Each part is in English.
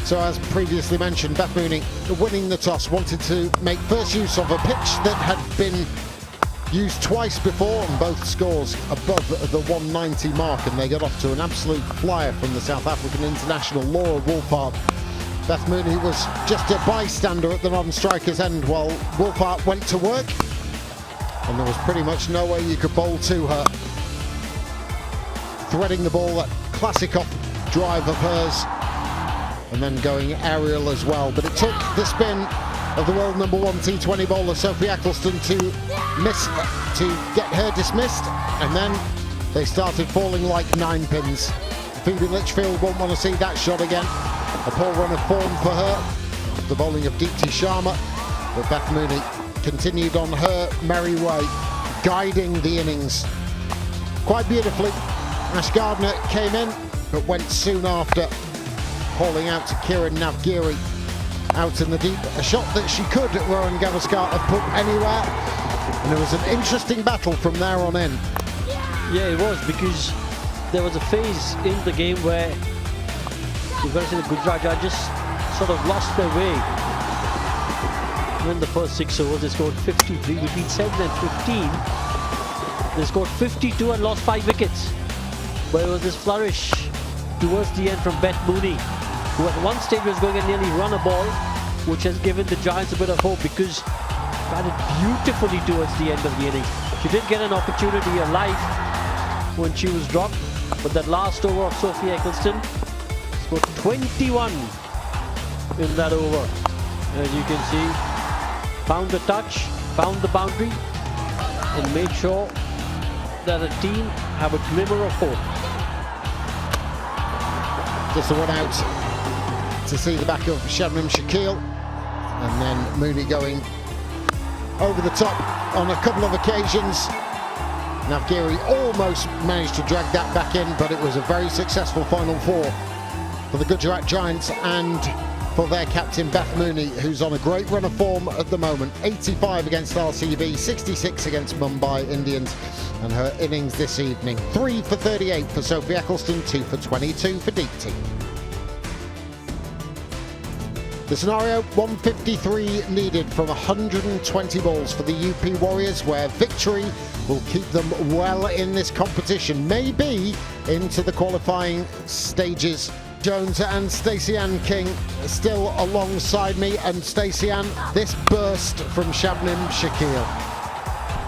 So as previously mentioned, Beth Mooney, winning the toss, wanted to make first use of a pitch that had been used twice before, and both scores above the 190 mark, and they got off to an absolute flyer from the South African international Laura Wolfhard. Beth Mooney was just a bystander at the non-striker's end while Wolfhard went to work, and there was pretty much no way you could bowl to her. Threading the ball, that classic off drive of hers, and then going aerial as well. But it took the spin of the world number 1 T20 bowler Sophie Eccleston to get her dismissed, and then they started falling like 9 pins. Phoebe Litchfield won't want to see that shot again. A poor run of form for her, the bowling of Deepti Sharma, but Beth Mooney continued on her merry way, guiding the innings quite beautifully. Ash Gardner came in, but went soon after, calling out to Kiran Navgiri out in the deep. A shot that she could, Rowan Gavaskar, have put anywhere. And it was an interesting battle from there on in. Yeah, it was, because there was a phase in the game where you've got to say the Gujarat just sort of lost their way. In the first 6 overs, they scored 53. Between 7 and 15, they scored 52 and lost 5 wickets. But it was this flourish towards the end from Beth Mooney, who at one stage was going to nearly run a ball, which has given the Giants a bit of hope, because batted beautifully towards the end of the innings. She did get an opportunity of life when she was dropped, but that last over of Sophie Eccleston scored 21 in that over. As you can see, found the touch, found the boundary, and made sure that the team have a glimmer of hope. Just the one out to see the back of Shabnam Shakil, and then Mooney going over the top on a couple of occasions. Navgiri almost managed to drag that back in, but it was a very successful final 4 for the Gujarat Giants and for their captain Beth Mooney, who's on a great run of form at the moment. 85 against RCB, 66 against Mumbai Indians, and her innings this evening: 3 for 38 for Sophie Eccleston, 2 for 22 for Deepti. The scenario: 153 needed from 120 balls for the UP Warriors, where victory will keep them well in this competition, maybe into the qualifying stages. Jones and Stacey Ann King still alongside me, and Stacey Ann, this burst from Shabnam Shakil.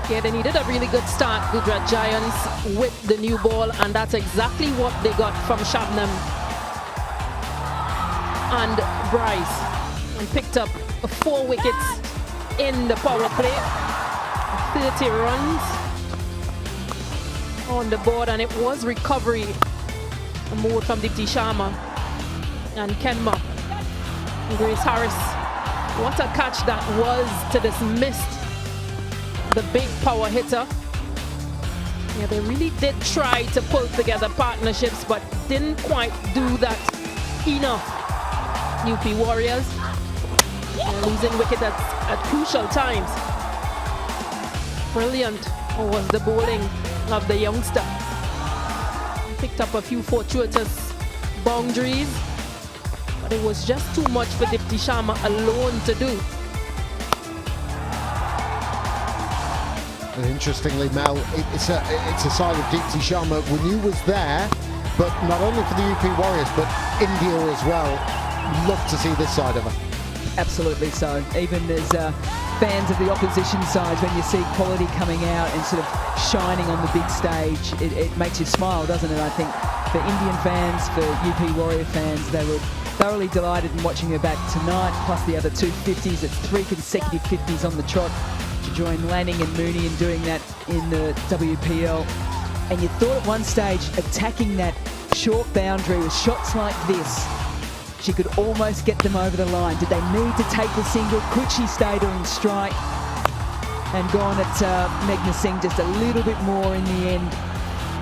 Yeah, they needed a really good start, Gujarat Giants, with the new ball, and that's exactly what they got from Shabnam and Bryce, and picked up 4 wickets in the power play, 30 runs on the board, and it was recovery mode from Deepti Sharma and Kenma. Grace Harris, what a catch that was to dismiss the big power hitter. Yeah, they really did try to pull together partnerships, but didn't quite do that enough. UP Warriors losing wicket at crucial times. Brilliant was the bowling of the youngster. Picked up a few fortuitous boundaries, but it was just too much for Deepti Sharma alone to do. And interestingly, Mel, it's a side of Deepti Sharma we knew was there, but not only for the UP Warriors, but India as well. Love to see this side of her. Absolutely so. Even as fans of the opposition sides, when you see quality coming out and sort of shining on the big stage, it makes you smile, doesn't it? I think for Indian fans, for UP Warrior fans, they were thoroughly delighted in watching her back tonight, plus the other 2 50s. It's 3 consecutive 50s on the trot to join Lanning and Mooney in doing that in the WPL. And you thought at one stage, attacking that short boundary with shots like this, she could almost get them over the line. Did they need to take the single? Could she stay doing strike and gone at Meghna Singh just a little bit more in the end?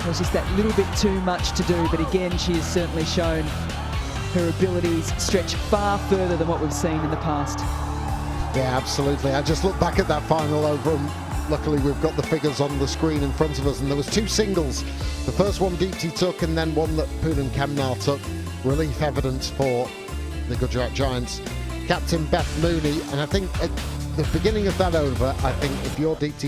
It was just that little bit too much to do, but again, she has certainly shown her abilities stretch far further than what we've seen in the past. Yeah, absolutely. I just looked back at that final over, and luckily we've got the figures on the screen in front of us, and there was 2 singles. The first one Deepti took, and then one that Poonam Kamnar took. Relief evidence for the Gujarat Giants captain Beth Mooney. And I think at the beginning of that over, I think if you're Deepti